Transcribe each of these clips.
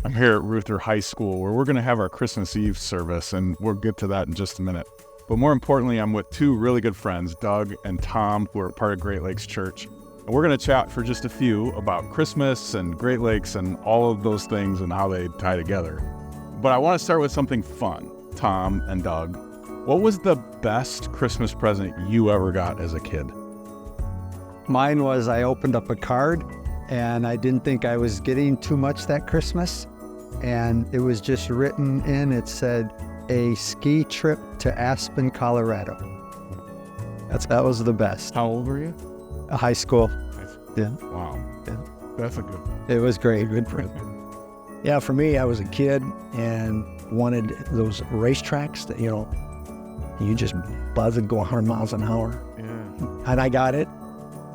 I'm here at Reuther High School where we're going to have our Christmas Eve service, and we'll get to that in just a minute. But more importantly, I'm with two really good friends, Doug and Tom, who are part of Great Lakes Church. And we're going to chat for just a few about Christmas and Great Lakes and all of those things and how they tie together. But I want to start with something fun. Tom and Doug, what was the best Christmas present you ever got as a kid? Mine was I opened up a card and I didn't think I was getting too much that Christmas. And it was just written in, it said, a ski trip to Aspen, Colorado. That was the best. How old were you? High school. Yeah. Wow. Yeah. That's a good one. It was great. Good for him. Yeah, for me, I was a kid and wanted those racetracks that, you just buzz and go 100 miles an hour. Yeah. And I got it.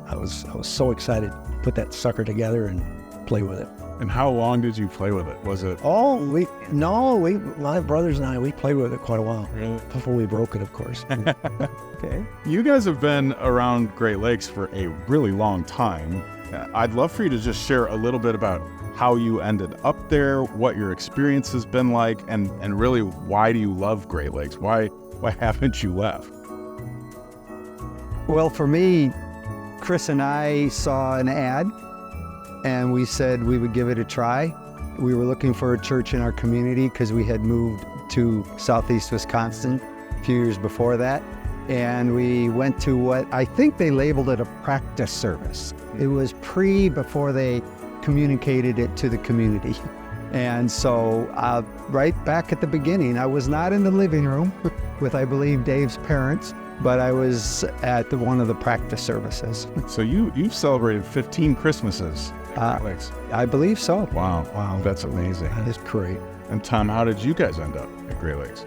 I was so excited to put that sucker together and play with it. And how long did you play with it? Was it? My brothers and I, we played with it quite a while. Really? Before we broke it, of course. Okay. You guys have been around Great Lakes for a really long time. I'd love for you to just share a little bit about how you ended up there, what your experience has been like, and really why do you love Great Lakes? Why haven't you left? Well, for me, Chris and I saw an ad and we said we would give it a try. We were looking for a church in our community because we had moved to Southeast Wisconsin a few years before that. And we went to what I think they labeled it a practice service. It was before they communicated it to the community. And so right back at the beginning, I was not in the living room with, I believe, Dave's parents, but I was at one of the practice services. So you've celebrated 15 Christmases at Great Lakes. I believe so. Wow, that's amazing. That is great. And Tom, how did you guys end up at Great Lakes?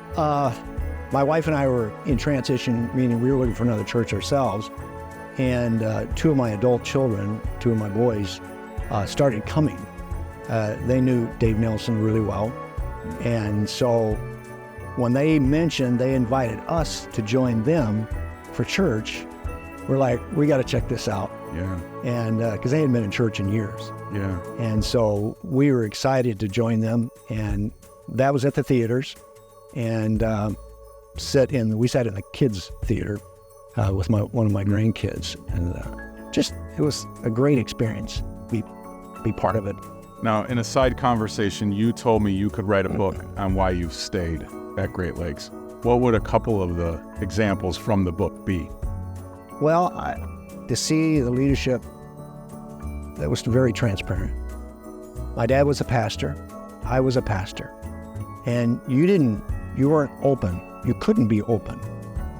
My wife and I were in transition, meaning we were looking for another church ourselves. And two of my adult children, two of my boys, started coming. They knew Dave Nelson really well. And so when they mentioned they invited us to join them for church, we're like, we got to check this out. Yeah. And because they hadn't been in church in years. Yeah. And so we were excited to join them. And that was at the theaters. And we sat in the kids' theater with one of my grandkids. And it was a great experience. Be part of it. Now, in a side conversation, you told me you could write a book on why you've stayed at Great Lakes. What would a couple of the examples from the book be? Well, to see the leadership, that was very transparent. My dad was a pastor. I was a pastor. And you weren't open. You couldn't be open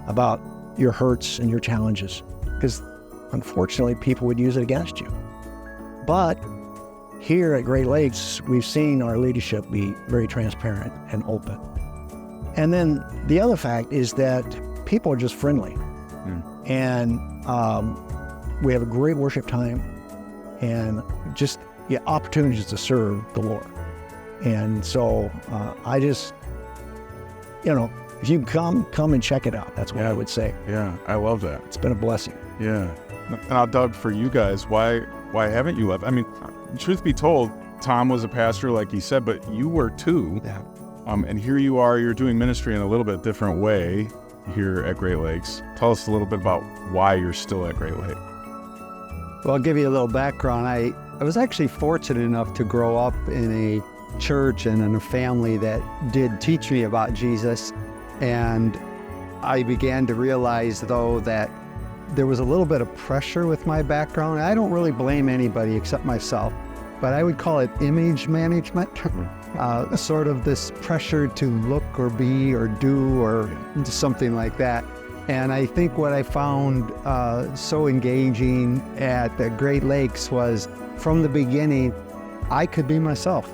about your hurts and your challenges because unfortunately people would use it against you. But here at Great Lakes, we've seen our leadership be very transparent and open. And then the other fact is that people are just friendly. And we have a great worship time and just opportunities to serve the Lord. And so I just, if you come and check it out. That's what I would say. Yeah, I love that. It's been a blessing. Yeah. Now, Doug, for you guys, why haven't you left? I mean, truth be told, Tom was a pastor, like he said, but you were too. Yeah. And here you are, you're doing ministry in a little bit different way here at Great Lakes. Tell us a little bit about why you're still at Great Lake. Well, I'll give you a little background. I was actually fortunate enough to grow up in a church and in a family that did teach me about Jesus. And I began to realize, though, that there was a little bit of pressure with my background. I don't really blame anybody except myself, but I would call it image management. Sort of this pressure to look or be or do or something like that. And I think what I found so engaging at the Great Lakes was from the beginning, I could be myself.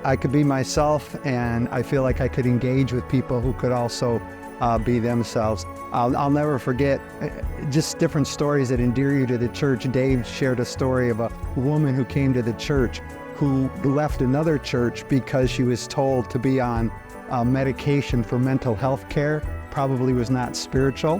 I could be myself, and I feel like I could engage with people who could also be themselves. I'll never forget just different stories that endear you to the church. Dave shared a story of a woman who came to the church who left another church because she was told to be on medication for mental health care, probably was not spiritual.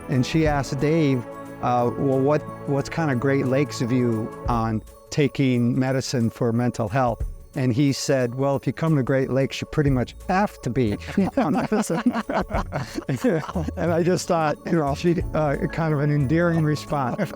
And she asked Dave, what's kind of Great Lakes' view on taking medicine for mental health? And he said, well, if you come to Great Lakes, you pretty much have to be. And I just thought, kind of an endearing response.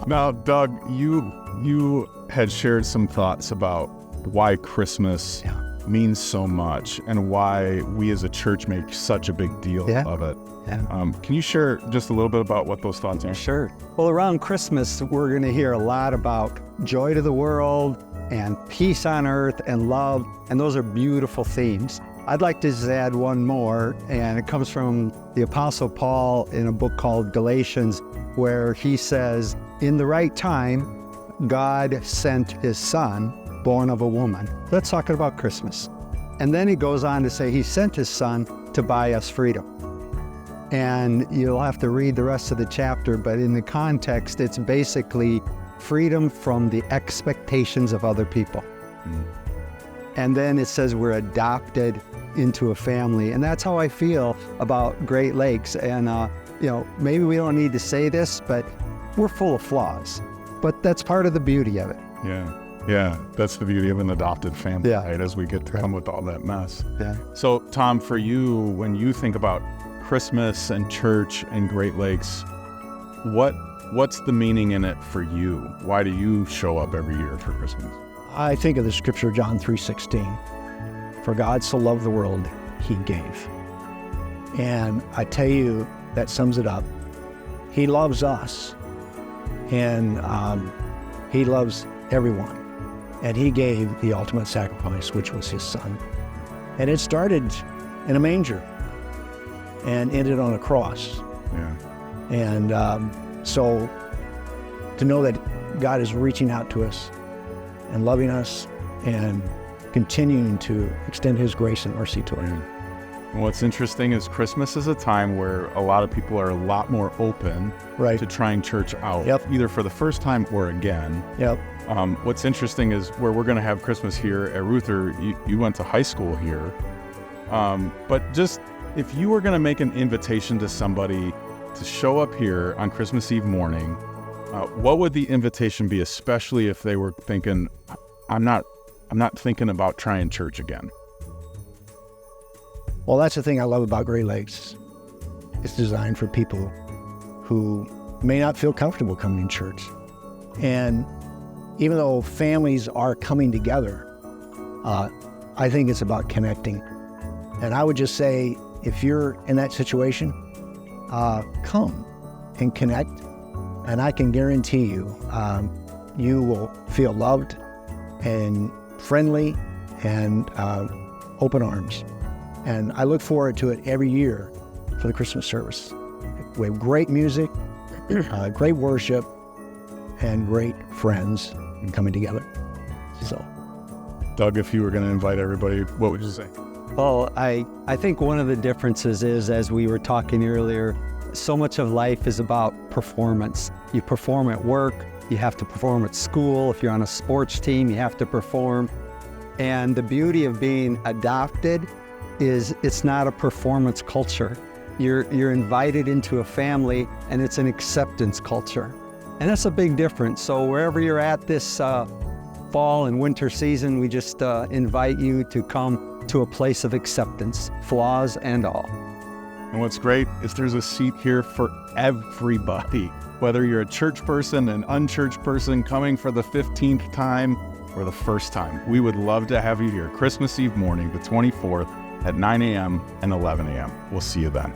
Now, Doug, you had shared some thoughts about why Christmas means so much and why we as a church make such a big deal of it. Yeah. Can you share just a little bit about what those thoughts are? Sure. Well, around Christmas, we're going to hear a lot about joy to the world and peace on earth and love, and those are beautiful themes. I'd like to just add one more, and it comes from the Apostle Paul in a book called Galatians, where he says, in the right time, God sent his son, born of a woman. That's talking about Christmas. And then he goes on to say he sent his son to buy us freedom. And you'll have to read the rest of the chapter, but in the context, it's basically freedom from the expectations of other people. And then it says we're adopted into a family. And that's how I feel about Great Lakes. And, maybe we don't need to say this, but we're full of flaws. But that's part of the beauty of it. Yeah, that's the beauty of an adopted family, right? As we get to come with all that mess. Yeah. So, Tom, for you, when you think about Christmas and church and Great Lakes, what's the meaning in it for you? Why do you show up every year for Christmas? I think of the scripture, John 3:16. For God so loved the world, he gave. And I tell you, that sums it up. He loves us, and he loves everyone. And he gave the ultimate sacrifice, which was his son. And it started in a manger and ended on a cross. Yeah. And so to know that God is reaching out to us and loving us and continuing to extend his grace and mercy to us. And what's interesting is Christmas is a time where a lot of people are a lot more open to trying church out, either for the first time or again. What's interesting is where we're going to have Christmas here at Reuther, you went to high school here. But just if you were going to make an invitation to somebody to show up here on Christmas Eve morning, what would the invitation be, especially if they were thinking, I'm not thinking about trying church again? Well, that's the thing I love about Great Lakes. It's designed for people who may not feel comfortable coming to church. And even though families are coming together, I think it's about connecting. And I would just say, if you're in that situation, come and connect. And I can guarantee you, you will feel loved and friendly and open arms. And I look forward to it every year for the Christmas service. We have great music, great worship, and great friends coming together. So, Doug, if you were going to invite everybody, what would you say? Well, I think one of the differences is, as we were talking earlier, so much of life is about performance. You perform at work, you have to perform at school. If you're on a sports team, you have to perform. And the beauty of being adopted is it's not a performance culture. You're invited into a family, and it's an acceptance culture. And that's a big difference. So wherever you're at this fall and winter season, we just invite you to come to a place of acceptance, flaws and all. And what's great is there's a seat here for everybody, whether you're a church person, an unchurched person coming for the 15th time or the first time. We would love to have you here Christmas Eve morning, the 24th, at 9 a.m. and 11 a.m. We'll see you then.